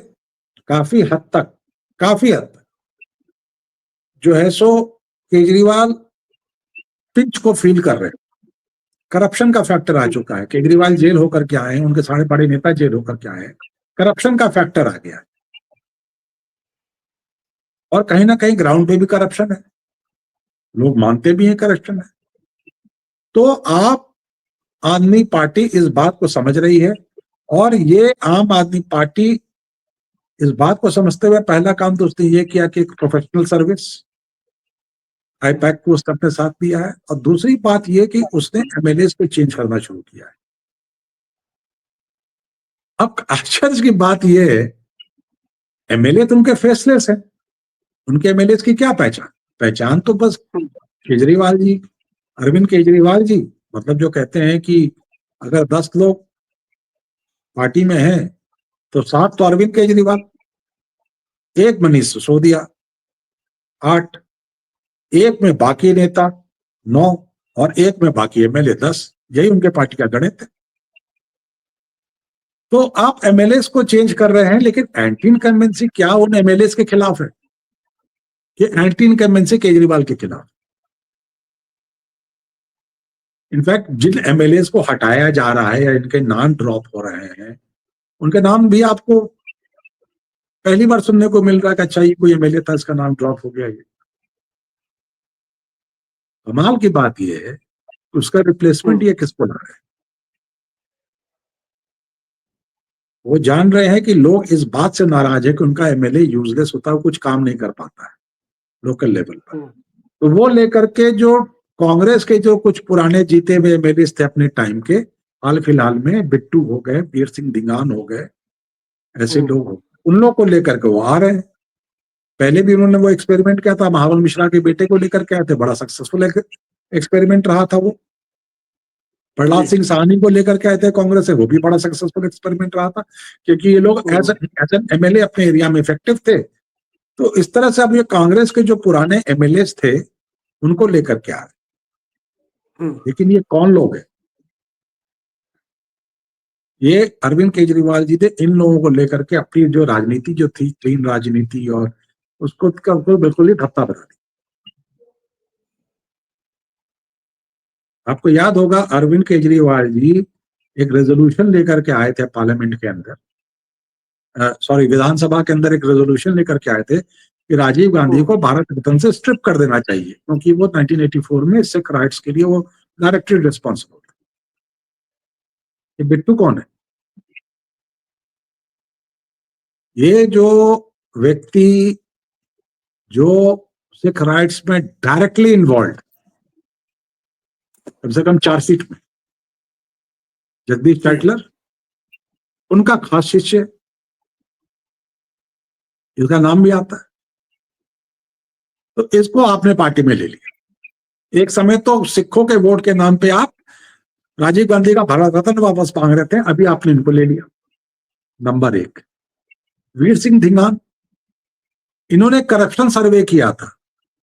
काफी हद तक जो है सो केजरीवाल पिंच को फील कर रहे हैं। करप्शन का फैक्टर आ चुका है, केजरीवाल जेल होकर के आए हैं, उनके सारे बड़े नेता जेल होकर के आए हैं, करप्शन का फैक्टर आ गया है। और कहीं ना कहीं ग्राउंड पे भी करप्शन है, लोग मानते भी हैं करप्शन है। तो आप आदमी पार्टी इस बात को समझ रही है और ये आम आदमी पार्टी इस बात को समझते हुए पहला काम तो उसने ये किया कि एक प्रोफेशनल सर्विस आईपैक को उसने अपने साथ दिया है, और दूसरी बात ये कि उसने एमएलए को चेंज करना शुरू किया है। अब आश्चर्य की बात ये है, एमएलए तो उनके फेसलेस है, उनके एमएलए की क्या पहचान? पहचान तो बस केजरीवाल जी, अरविंद केजरीवाल जी, मतलब जो कहते हैं कि अगर 10 लोग पार्टी में हैं तो 7 तो अरविंद केजरीवाल, 1 मनीष सिसोदिया, 8, 1 में बाकी नेता 9, और 1 में बाकी एमएलए 10। यही उनके पार्टी का गणित है। तो आप एमएलए को चेंज कर रहे हैं, लेकिन एंटी इनकम्बेंसी क्या उन एमएलए के खिलाफ है? ये एंटी इनकम्बेंसी केजरीवाल के खिलाफ। इनफैक्ट जिन एमएलए को हटाया जा रहा है या इनके नाम ड्रॉप हो रहे हैं, उनके नाम भी आपको पहली बार सुनने को मिल रहा है कि अच्छा ये कोई एमएलए था, इसका नाम ड्रॉप हो गया। ये कमाल की बात ये है कि उसका रिप्लेसमेंट ये किसको ला रहा है? वो जान रहे हैं कि लोग इस बात से नाराज है कि उनका एमएलए यूजलेस होता है, कुछ काम नहीं कर पाता है लोकल लेवल पर। तो वो लेकर के जो कांग्रेस के जो कुछ पुराने जीते हुए एमएलए थे अपने टाइम के, हाल फिलहाल में बिट्टू हो गए, वीर सिंह दीगान हो गए, ऐसे लोग हो, उन लोग को लेकर के वो आ रहे हैं। पहले भी उन्होंने वो एक्सपेरिमेंट किया था, महाबल मिश्रा के बेटे को लेकर के आए थे, बड़ा सक्सेसफुल एक्सपेरिमेंट रहा था वो। प्रहलाद सिंह साहनी को लेकर के आए थे कांग्रेस से, वो भी बड़ा सक्सेसफुल एक्सपेरिमेंट रहा था, क्योंकि ये लोग एज एन एमएलए अपने एरिया में इफेक्टिव थे। तो इस तरह से अब ये कांग्रेस के जो पुराने एमएलए थे उनको लेकर के आ रहे। लेकिन ये कौन लोग हैं? ये अरविंद केजरीवाल जी थे इन लोगों को लेकर के अपनी जो राजनीति जो थी, क्लीन राजनीति, और उसको बिल्कुल ही धत्ता बना दी। आपको याद होगा अरविंद केजरीवाल जी एक रेजोल्यूशन लेकर के आए थे पार्लियामेंट के अंदर, सॉरी विधानसभा के अंदर एक रेजोल्यूशन लेकर के आए थे कि राजीव गांधी को भारत रत्न से स्ट्रिप कर देना चाहिए, क्योंकि वो 1984 में सिख राइट्स के लिए वो डायरेक्टली रिस्पॉन्सिबल थे। ये बिट्टू कौन है? ये जो व्यक्ति जो सिख राइट्स में डायरेक्टली इन्वॉल्व, कम से कम 4 सीट में, जगदीश टाइटलर उनका खास शिष्य, इसका नाम भी आता है। तो इसको आपने पार्टी में ले लिया। एक समय तो सिखों के वोट के नाम पे आप राजीव गांधी का भारत रत्न वापस मांग रहे थे, अभी आपने इनको ले लिया। नंबर 1, वीर सिंह दीगान, इन्होंने करप्शन सर्वे किया था,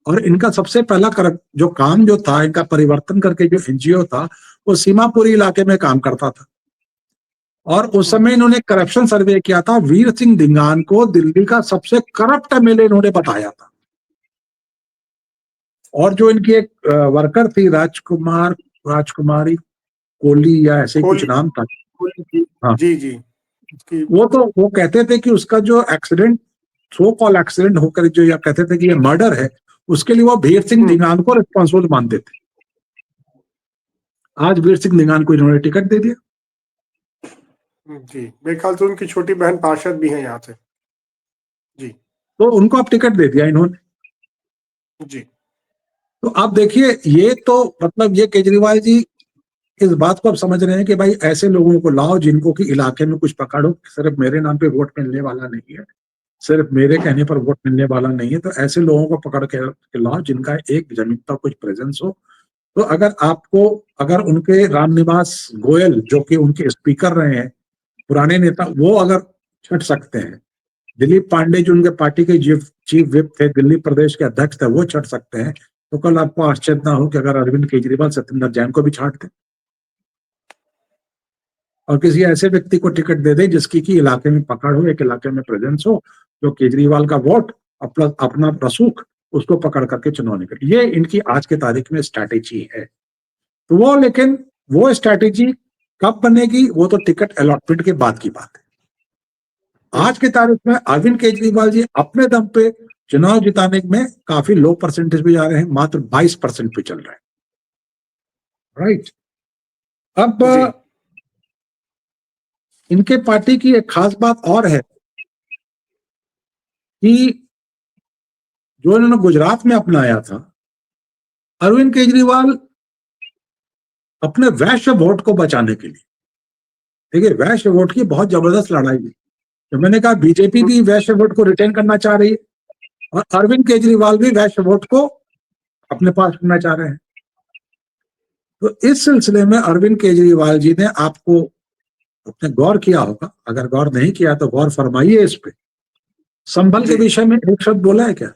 और इनका सबसे पहला जो काम जो था, इनका परिवर्तन करके जो एनजीओ था वो सीमापुरी इलाके में काम करता था, और उस समय इन्होंने करप्शन सर्वे किया था। वीर सिंह दीगान को दिल्ली का सबसे करप्ट एमएलए इन्होंने बताया था। और जो इनकी एक वर्कर थी राजकुमारी कोहली या ऐसे कुछ नाम था, हाँ जी जी, वो कहते थे कि उसका जो एक्सीडेंट, सो कॉल एक्सीडेंट होकर जो या कहते थे कि ये मर्डर है, उसके लिए वो वीर सिंह दीगान को रिस्पॉन्सिबल मानते थे। आज वीर सिंह दीगान को इन्होंने टिकट दे दिया। जी, मेरे ख्याल से उनकी छोटी बहन पार्षद भी है यहाँ से। जी, तो उनको अब टिकट दे दिया इन्होंने। जी, तो आप देखिए, ये तो मतलब ये केजरीवाल जी इस बात को अब समझ रहे हैं कि भाई ऐसे लोगों को लाओ जिनको कि इलाके में कुछ पकड़ो, सिर्फ मेरे नाम पे वोट मिलने वाला नहीं है, सिर्फ मेरे कहने पर वोट मिलने वाला नहीं है। तो ऐसे लोगों को पकड़ के लाओ जिनका एक जमीन पर कुछ प्रेजेंस हो। तो अगर उनके रामनिवास गोयल जो कि उनके स्पीकर रहे हैं, पुराने नेता, वो अगर छट सकते हैं, दिलीप पांडे जो उनके पार्टी के चीफ विप थे, दिल्ली प्रदेश के अध्यक्ष थे, वो छट सकते हैं, तो कल आपको आश्चर्य ना हो कि अगर अरविंद केजरीवाल सत्येंद्र जैन को भी छाट दें और किसी ऐसे व्यक्ति को टिकट दे दें जिसकी की इलाके में पकड़ हो, एक इलाके में प्रेजेंस हो, जो केजरीवाल का वोट अपना रसूख उसको पकड़ करके चुनाव निकले। ये इनकी आज के तारीख में स्ट्रैटेजी है। तो लेकिन वो स्ट्रैटेजी कब बनेगी, वो तो टिकट अलॉटमेंट के बाद की बात है। आज के तारीख में अरविंद केजरीवाल जी अपने दम पे चुनाव जिताने में काफी लो परसेंटेज पे जा रहे हैं, मात्र 22% पे चल रहे हैं। राइट। अब इनके पार्टी की एक खास बात और है कि जो इन्होंने गुजरात में अपनाया था, अरविंद केजरीवाल अपने वैश्य वोट को बचाने के लिए, देखिए वैश्य वोट की बहुत जबरदस्त लड़ाई है। तो मैंने कहा बीजेपी भी वैश्य वोट को रिटेन करना चाह रही है और अरविंद केजरीवाल भी वैश्य वोट को अपने पास रखना चाह रहे हैं। तो इस सिलसिले में अरविंद केजरीवाल जी ने आपको अपने गौर किया होगा, अगर गौर नहीं किया तो गौर फरमाइए इस पे, संभल के जी विषय में एक शब्द बोला है क्या?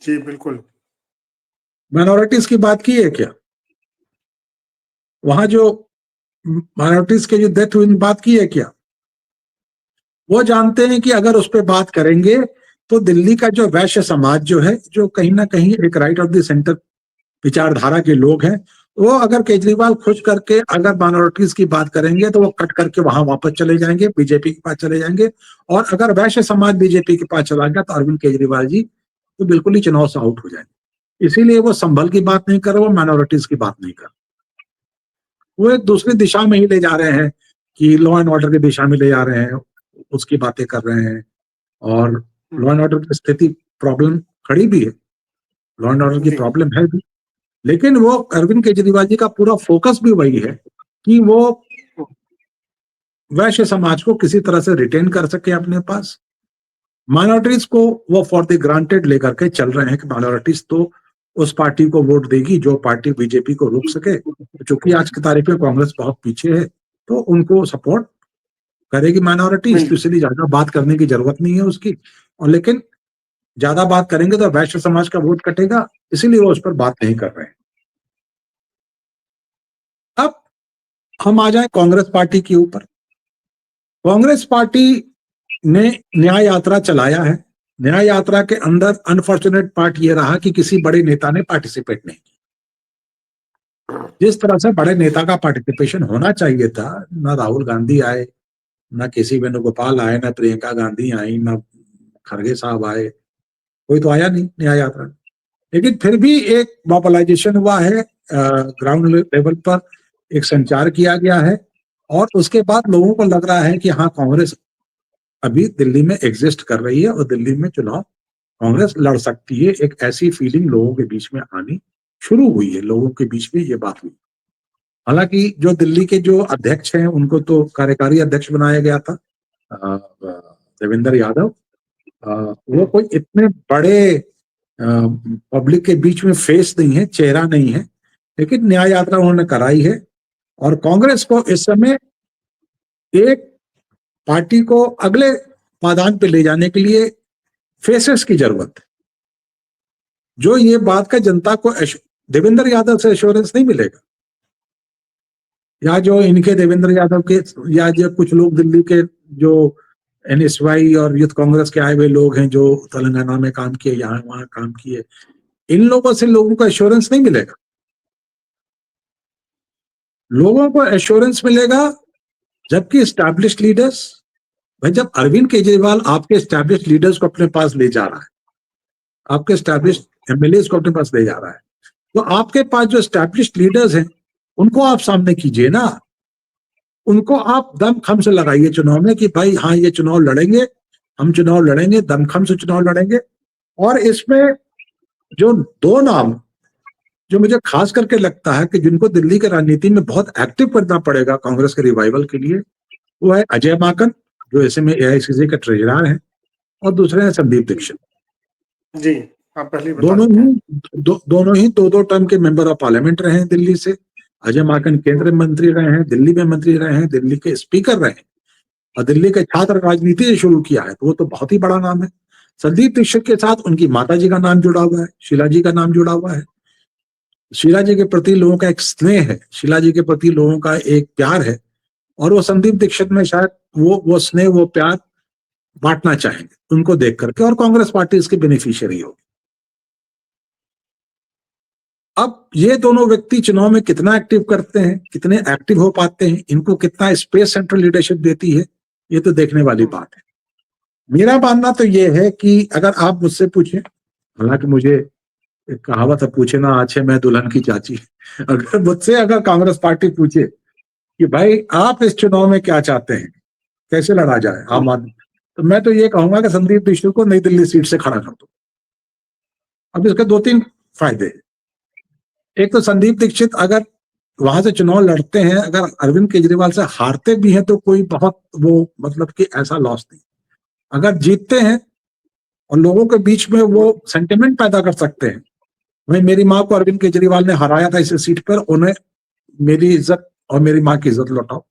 जी बिल्कुल। माइनॉरिटीज की बात की है क्या? वहां जो माइनॉरिटीज के जो डेथ हुई बात की है क्या? वो जानते हैं कि अगर उस पर बात करेंगे तो दिल्ली का जो वैश्य समाज जो है, जो कहीं ना कहीं एक राइट ऑफ द सेंटर विचारधारा के लोग हैं, वो अगर केजरीवाल खुश करके अगर माइनॉरिटीज की बात करेंगे तो वो कट करके वहां वापस चले जाएंगे, बीजेपी के पास चले जाएंगे। और अगर वैश्य समाज बीजेपी के पास चला गया तो अरविंद केजरीवाल जी तो बिल्कुल ही चुनाव से आउट हो जाएंगे। इसीलिए वो संभल की बात नहीं कर रहे, वो माइनॉरिटीज की बात नहीं कर रहे, वो एक दूसरी दिशा में ही ले जा रहे हैं कि लॉ एंड ऑर्डर की दिशा में ले जा रहे हैं, उसकी बातें कर रहे हैं। और लॉ एंड ऑर्डर की स्थिति प्रॉब्लम खड़ी भी है, लॉ एंड ऑर्डर की जी प्रॉब्लम है भी, लेकिन वो अरविंद केजरीवाल जी का पूरा फोकस भी वही है कि वो वैश्य समाज को किसी तरह से रिटेन कर सके अपने पास। माइनॉरिटीज को वो फॉर द ग्रांटेड लेकर के चल रहे हैं कि माइनॉरिटीज तो उस पार्टी को वोट देगी जो पार्टी बीजेपी को रोक सके। चूंकि आज की तारीख में कांग्रेस बहुत पीछे है तो उनको सपोर्ट करेगी माइनॉरिटीज, तो इसलिए ज्यादा बात करने की जरूरत नहीं है उसकी। और लेकिन ज्यादा बात करेंगे तो वैश्य समाज का वोट कटेगा, इसीलिए वो उस पर बात नहीं कर रहे हैं। अब हम आ जाए कांग्रेस पार्टी के ऊपर। कांग्रेस पार्टी ने न्याय यात्रा चलाया है। न्याय यात्रा के अंदर अनफॉर्चुनेट पार्ट ये रहा कि किसी बड़े नेता ने पार्टिसिपेट नहीं किया। जिस तरह से बड़े नेता का पार्टिसिपेशन होना चाहिए था, ना राहुल गांधी आए, ना केसी वेणुगोपाल आए, ना प्रियंका गांधी आई, ना खड़गे साहब आए, कोई तो आया नहीं न्याय यात्रा। लेकिन फिर भी एक मोबिलाइजेशन हुआ है, ग्राउंड लेवल पर एक संचार किया गया है और उसके बाद लोगों को लग रहा है कि हाँ कांग्रेस अभी दिल्ली में एग्जिस्ट कर रही है और दिल्ली में चुनाव कांग्रेस लड़ सकती है। एक ऐसी फीलिंग लोगों के बीच में आनी शुरू हुई है, लोगों के बीच में ये बात हुई। हालांकि जो दिल्ली के जो अध्यक्ष हैं उनको तो कार्यकारी अध्यक्ष बनाया गया था, देवेंद्र यादव। वो कोई इतने बड़े पब्लिक के बीच में फेस नहीं है, चेहरा नहीं है, लेकिन न्याय यात्रा उन्होंने कराई है। और कांग्रेस को इस समय एक पार्टी को अगले मैदान पे ले जाने के लिए फेसेस की जरूरत है। जो ये बात का जनता को देवेंद्र यादव से एश्योरेंस नहीं मिलेगा, या जो इनके देवेंद्र यादव के या जो कुछ लोग दिल्ली के जो एनएसवाई और यूथ कांग्रेस के आए हुए लोग हैं जो तेलंगाना में काम किए, यहाँ वहां काम किए, इन लोगों से लोगों को एश्योरेंस नहीं मिलेगा। लोगों को एश्योरेंस मिलेगा जबकि एस्टैब्लिश्ड लीडर्स, भाई जब अरविंद केजरीवाल आपके एस्टैब्लिश्ड लीडर्स को अपने पास ले जा रहा है, आपके एस्टैब्लिश्ड एमएलए को अपने पास ले जा रहा है, तो आपके पास जो एस्टैब्लिश्ड लीडर्स हैं उनको आप सामने कीजिए ना, उनको आप दमखम से लगाइए चुनाव में कि भाई हाँ ये चुनाव लड़ेंगे, हम चुनाव लड़ेंगे, दमखम से चुनाव लड़ेंगे। और इसमें जो दो नाम जो मुझे खास करके लगता है कि जिनको दिल्ली की राजनीति में बहुत एक्टिव करना पड़ेगा कांग्रेस के रिवाइवल के लिए, वो है अजय माकन जो ऐसे में एआईसीसी के ट्रेजरर हैं, और दूसरे हैं संदीप दीक्षित। जी आप पहले बता चुके हैं। दोनों ही दो टर्म के मेंबर ऑफ पार्लियामेंट रहे हैं दिल्ली से। अजय माकन केंद्रीय मंत्री रहे हैं, दिल्ली में मंत्री रहे हैं, दिल्ली के स्पीकर रहे हैं और दिल्ली के छात्र राजनीति से शुरू किया है, तो वो तो बहुत ही बड़ा नाम है। संदीप दीक्षित के साथ उनकी माता जी का नाम जुड़ा हुआ है, शीला जी का नाम जुड़ा हुआ है। शीला जी के प्रति लोगों का एक स्नेह है, शीला जी के प्रति लोगों का एक प्यार है, और वो संदीप दीक्षित में शायद वो स्नेह, वो प्यार बांटना चाहेंगे उनको देख करके, और कांग्रेस पार्टी इसके बेनिफिशियरी होगी। अब ये दोनों व्यक्ति चुनाव में कितना एक्टिव करते हैं, कितने एक्टिव हो पाते हैं, इनको कितना स्पेस सेंट्रल लीडरशिप देती है, ये तो देखने वाली बात है। मेरा मानना तो ये है कि अगर आप मुझसे पूछें, हालांकि मुझे एक कहावत है, पूछे ना आछे मैं दुल्हन की चाची, अगर मुझसे अगर कांग्रेस पार्टी पूछे कि भाई आप इस चुनाव में क्या चाहते हैं, कैसे लड़ा जाए आम आदमी। तो मैं तो ये कहूंगा कि संदीप दीक्षित को नई दिल्ली सीट से खड़ा कर दो। अब इसके दो तीन फायदे हैं। एक तो संदीप दीक्षित अगर वहां से चुनाव लड़ते हैं, अगर अरविंद केजरीवाल से हारते भी हैं तो कोई बहुत वो मतलब कि ऐसा लॉस नहीं। अगर जीतते हैं और लोगों के बीच में वो सेंटिमेंट पैदा कर सकते हैं, भाई मेरी माँ को अरविंद केजरीवाल ने हराया था इस सीट पर, उन्हें मेरी इज्जत और मेरी माँ की इज्जत लौटाओ।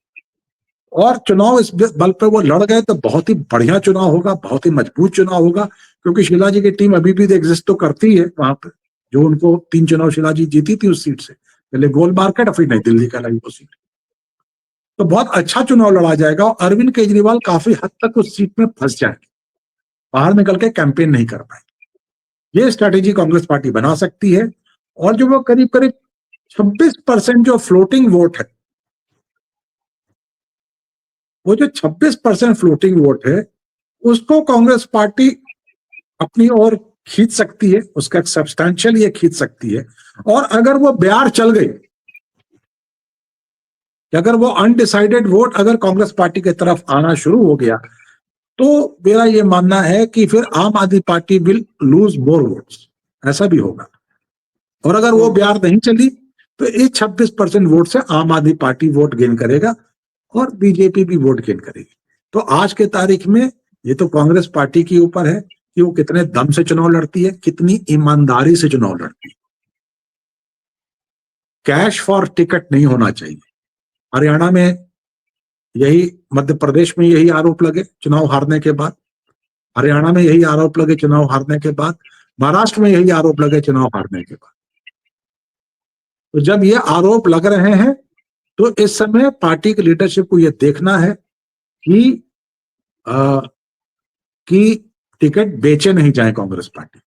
और चुनाव इस बल पर वो लड़ गए तो बहुत ही बढ़िया चुनाव होगा, बहुत ही मजबूत चुनाव होगा, क्योंकि शीला जी की टीम अभी भी एग्जिस्ट तो करती है वहां पर। जो उनको 3 चुनाव शीला जी जीती थी उस सीट से, पहले गोल मार्केट और फिर नई दिल्ली का लगी वो सीट। तो बहुत अच्छा चुनाव लड़ा जाएगा और अरविंद केजरीवाल काफी हद तक उस सीट में फंस जाएंगे, बाहर निकल के कैंपेन नहीं कर पाएंगे। ये स्ट्रैटेजी कांग्रेस पार्टी बना सकती है। और जो वो करीब करीब 26% जो फ्लोटिंग वोट है, वो जो 26% फ्लोटिंग वोट है, उसको कांग्रेस पार्टी अपनी ओर खींच सकती है, उसका एक सब्सटैंशियल ये खींच सकती है। और अगर वो ब्यार चल गई, अगर वो अनडिसाइडेड वोट अगर कांग्रेस पार्टी की तरफ आना शुरू हो गया, तो मेरा ये मानना है कि फिर आम Aadmi party will lose more votes, ऐसा भी होगा। और अगर वो ब्यार नहीं चली तो इस 26% वोट से आम आदमी पार्टी वोट गेन करेगा और बीजेपी भी वोट गेन करेगी। तो आज के तारीख में ये तो कांग्रेस पार्टी के ऊपर है कि वो कितने दम से चुनाव लड़ती है, कितनी ईमानदारी से चुनाव लड़ती है। कैश फॉर टिकट नहीं होना चाहिए। हरियाणा में यही, मध्य प्रदेश में यही आरोप लगे चुनाव हारने के बाद, हरियाणा में यही आरोप लगे चुनाव हारने के बाद, महाराष्ट्र में यही आरोप लगे चुनाव हारने के बाद। तो जब ये आरोप लग रहे हैं तो इस समय पार्टी की लीडरशिप को ये देखना है कि टिकट बेचे नहीं जाए कांग्रेस पार्टी,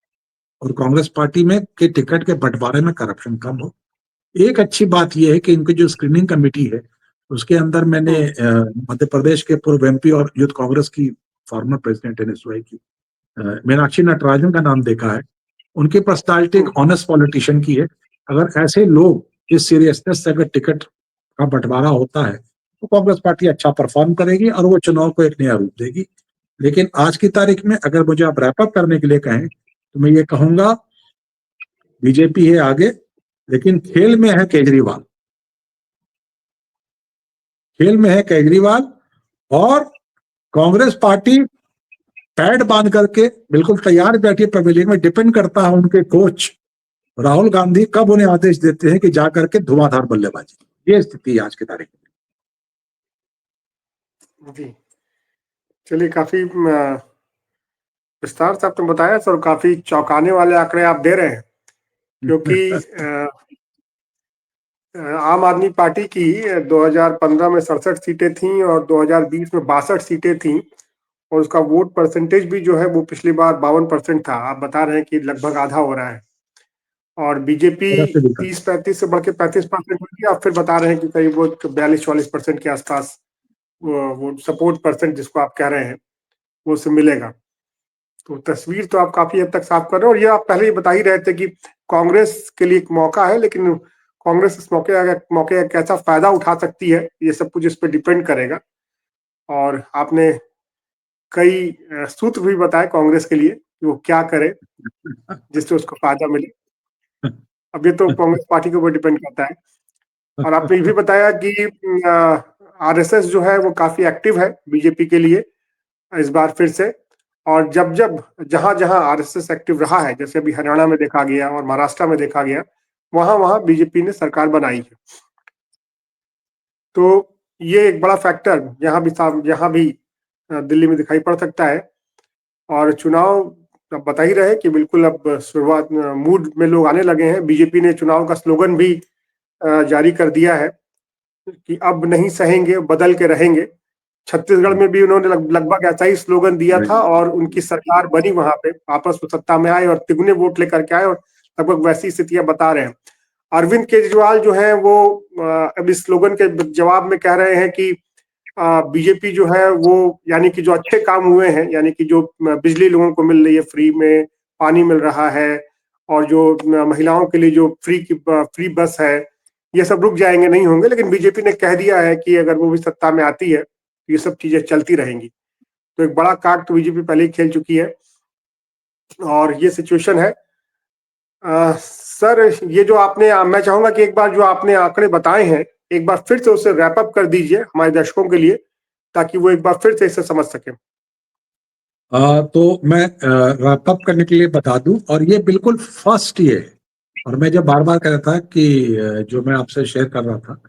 और कांग्रेस पार्टी में के टिकट के बंटवारे में करप्शन कम हो। एक अच्छी बात यह है कि इनकी जो स्क्रीनिंग कमेटी है उसके अंदर मैंने मध्य प्रदेश के पूर्व एमपी और यूथ कांग्रेस की फॉर्मर प्रेसिडेंट एनएसयूआई की मीनाक्षी नटराजन का नाम देखा है। उनकी पर्सनालिटी एक ऑनेस्ट पॉलिटिशियन की है। अगर ऐसे लोग इस सीरियसनेस से अगर टिकट का बंटवारा होता है तो कांग्रेस पार्टी अच्छा परफॉर्म करेगी और वो चुनाव को एक नया रूप देगी। लेकिन आज की तारीख में अगर मुझे आप रैपअप करने के लिए कहें तो मैं ये कहूंगा बीजेपी है आगे, लेकिन खेल में है केजरीवाल, खेल में है केजरीवाल। और कांग्रेस पार्टी पैड बांध करके बिल्कुल तैयार बैठी पवेलियन में, डिपेंड करता है उनके कोच राहुल गांधी कब उन्हें आदेश देते हैं कि जाकर के धुआंधार बल्लेबाजी। ये स्थिति है आज की तारीख में। जी चलिए, काफी विस्तार से आपने बताया सर, काफी चौंकाने वाले आंकड़े आप दे रहे हैं, क्योंकि आम आदमी पार्टी की 2015 में 67 सीटें थीं और 2020 में 62 सीटें थीं, और उसका वोट परसेंटेज भी जो है वो पिछली बार 52% था। आप बता रहे हैं कि लगभग आधा हो रहा है। और बीजेपी में। 30-35 से बढ़ के 35% हुई थी। आप फिर बता रहे हैं कि करीब वो 42-44% के आसपास वो सपोर्ट परसेंट जिसको आप कह रहे हैं वो उससे मिलेगा। तो तस्वीर तो आप काफी हद तक साफ कर रहे हो, और ये आप पहले ही बता ही रहे थे कि कांग्रेस के लिए एक मौका है, लेकिन कांग्रेस इस मौके का कैसा फायदा उठा सकती है, ये सब कुछ इस पर डिपेंड करेगा। और आपने कई सूत्र भी बताए कांग्रेस के लिए कि वो क्या करे जिससे उसको फायदा मिले। अब ये तो कांग्रेस पार्टी के ऊपर डिपेंड करता है। और आपने ये भी बताया कि आरएसएस जो है वो काफी एक्टिव है बीजेपी के लिए इस बार फिर से। और जब जब जहां जहां आरएसएस एक्टिव रहा है, जैसे अभी हरियाणा में देखा गया और महाराष्ट्र में देखा गया, वहां वहां बीजेपी ने सरकार बनाई है। तो ये एक बड़ा फैक्टर यहाँ भी दिल्ली में दिखाई पड़ सकता है। और चुनाव अब बता ही रहे कि बिल्कुल अब शुरुआत मूड में लोग आने लगे हैं। बीजेपी ने चुनाव का स्लोगन भी जारी कर दिया है कि अब नहीं सहेंगे, बदल के रहेंगे। छत्तीसगढ़ में भी उन्होंने लगभग ऐसा ही स्लोगन दिया था और उनकी सरकार बनी, वहां पे आपस में सत्ता में आए और तिगुने वोट लेकर के आए, और लगभग वैसी स्थितियां बता रहे हैं। अरविंद केजरीवाल जो है वो अब इस स्लोगन के जवाब में कह रहे हैं कि बीजेपी जो है वो, यानी कि जो अच्छे काम हुए हैं, यानी कि जो बिजली लोगों को मिल रही है फ्री में, पानी मिल रहा है, और जो महिलाओं के लिए जो फ्री बस है, ये सब रुक जाएंगे, नहीं होंगे, लेकिन बीजेपी ने कह दिया है कि अगर वो भी सत्ता में आती है तो ये सब चीजें चलती रहेंगी। तो एक बड़ा कार्ड तो बीजेपी पहले ही खेल चुकी है और ये सिचुएशन है। सर, ये जो आपने, मैं चाहूंगा कि एक बार जो आपने आंकड़े बताए हैं, एक बार फिर से उसे रैप अप कर दीजिए हमारे दर्शकों के लिए, ताकि वो एक बार फिर से इसे समझ सके। तो मैं रैप अप करने के लिए बता दूं, और ये बिल्कुल फर्स्ट ये है, और मैं जब बार बार कह रहा था कि जो मैं आपसे शेयर कर रहा था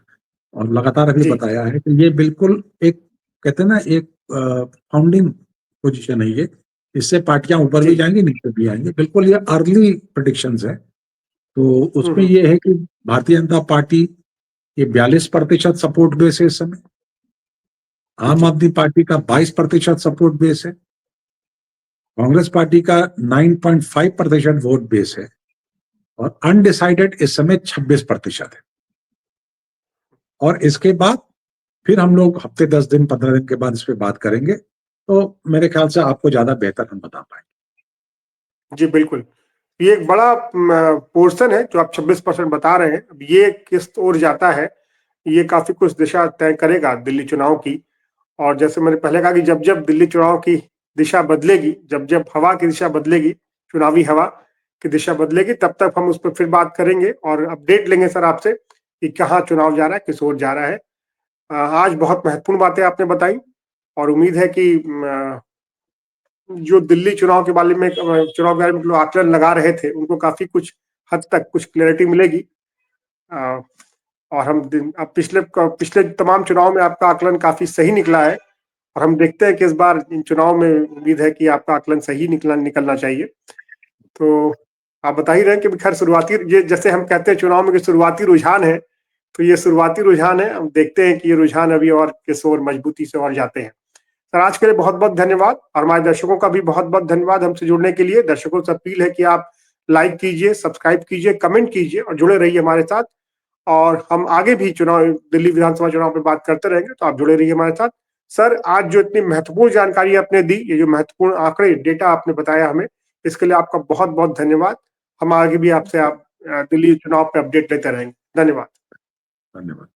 और लगातार अभी जी बताया है कि ये बिल्कुल एक, कहते हैं ना, एक फाउंडिंग पोजीशन है ये। इससे पार्टियां ऊपर भी जी। जाएंगी, नीचे भी आएंगी। बिल्कुल ये अर्ली प्रिडिक्शंस है। तो उसमें हम्म। ये है कि भारतीय जनता पार्टी ये 42% सपोर्ट बेस है इस समय। आम जी आदमी पार्टी का 22% सपोर्ट बेस है। कांग्रेस पार्टी का 9.5% वोट बेस है। और अनडिसाइडेड इस समय 26% है। और इसके बाद फिर हम लोग हफ्ते 10 दिन 15 दिन के बाद इस पर बात करेंगे, तो मेरे ख्याल से आपको ज्यादा बेहतर हम बता पाएंगे। जी बिल्कुल। ये एक बड़ा पोर्शन है जो आप 26% बता रहे हैं। अब ये किस ओर जाता है, ये काफी कुछ दिशा तय करेगा दिल्ली चुनाव की। और जैसे मैंने पहले कहा कि जब जब दिल्ली चुनाव की दिशा बदलेगी, जब जब हवा की दिशा बदलेगी, चुनावी हवा की दिशा बदलेगी, तब तक हम उस पर फिर बात करेंगे और अपडेट लेंगे सर आपसे कि कहाँ चुनाव जा रहा है, किस ओर जा रहा है। आज बहुत महत्वपूर्ण बातें आपने बताई और उम्मीद है कि जो दिल्ली चुनाव के बारे में जो आकलन लगा रहे थे, उनको काफी कुछ हद तक कुछ क्लैरिटी मिलेगी। अ, और अब पिछले तमाम चुनाव में आपका आकलन काफी सही निकला है और हम देखते हैं कि इस बार इन चुनाव में उम्मीद है कि आपका आकलन सही निकलना चाहिए। तो आप बता ही रहे हैं कि खैर शुरुआती, ये जैसे हम कहते हैं चुनाव में कि शुरुआती रुझान है, तो ये शुरुआती रुझान है। हम देखते हैं कि ये रुझान अभी और किस ओर मजबूती से और जाते हैं। सर, आज के लिए बहुत बहुत धन्यवाद और हमारे दर्शकों का भी बहुत बहुत धन्यवाद हमसे जुड़ने के लिए। दर्शकों से अपील है कि आप लाइक कीजिए, सब्सक्राइब कीजिए, कमेंट कीजिए और जुड़े रहिए हमारे साथ। और हम आगे भी चुनाव, दिल्ली विधानसभा चुनाव पर बात करते रहेंगे, तो आप जुड़े रहिए हमारे साथ। सर, आज जो इतनी महत्वपूर्ण जानकारी आपने दी, ये जो महत्वपूर्ण आंकड़े डेटा आपने बताया हमें, इसके लिए आपका बहुत बहुत धन्यवाद। हम आगे भी आपसे दिल्ली चुनाव पे अपडेट लेते रहेंगे। धन्यवाद। धन्यवाद।